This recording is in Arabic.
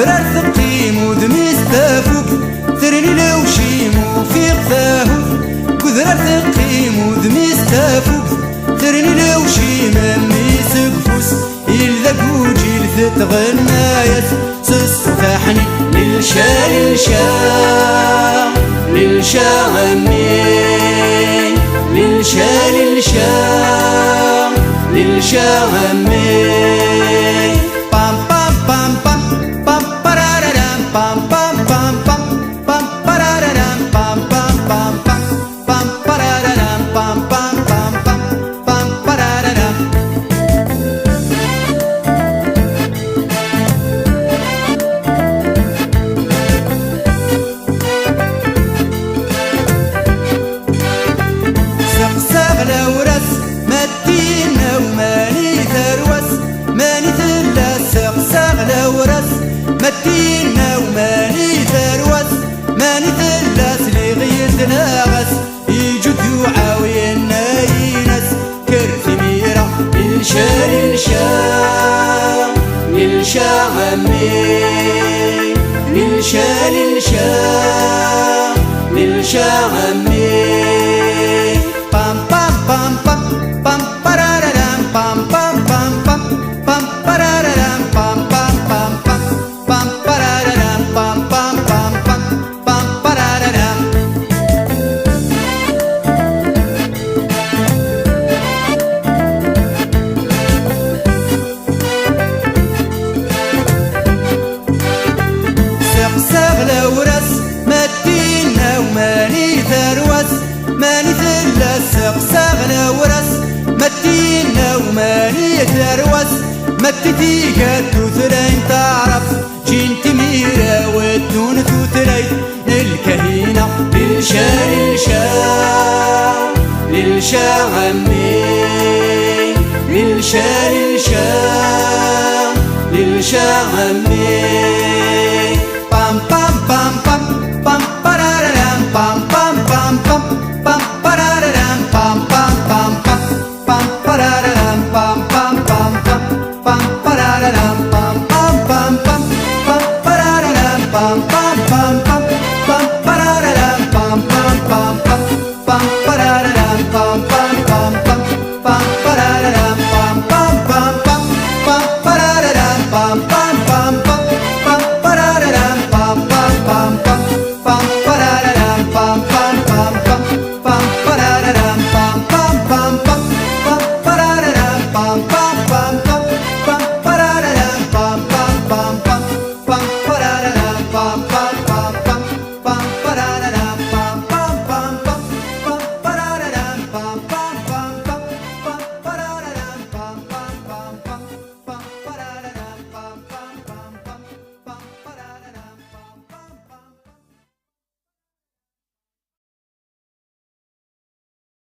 كثرة تقيم ودميس تافوك ترني لو شيمو في قفاهو كثرة تقيم ودميس تافوك ترني لو شيم ميس قفوس إلذا قوجي لتتغنايت سستفاحني للشا للشا للشا غني للشا للشا للشا غني بام بام بام بام بام برارارام بام بام بام بام بام برارارام بام بام بام بام بام برارارام بام بام بام بام بام برارارام سقساغ لورس مدينة وماني ثروس ماني ثلا سقساغ لورس مدينة وماني ثروس ماني ثلا سلي غيث ناغس يجود يعاوين ناينس كرث ميرا للشا للشا للشا غمي للشا للشا للشا غمي بام بام بام بام بام برارارام بام بام بام بام بام برارارام بام بام بام بام بام برارارام بام بام بام بام بام برارارام سقساغ لورس مدينة وماني ثروس ماني ثلا سقساغ لورس مدينة وماني ثروس مدتي قد ثرين تعرف جنت ميرا ودون ثرين الكهينة للشا للشا للشا غمي للشا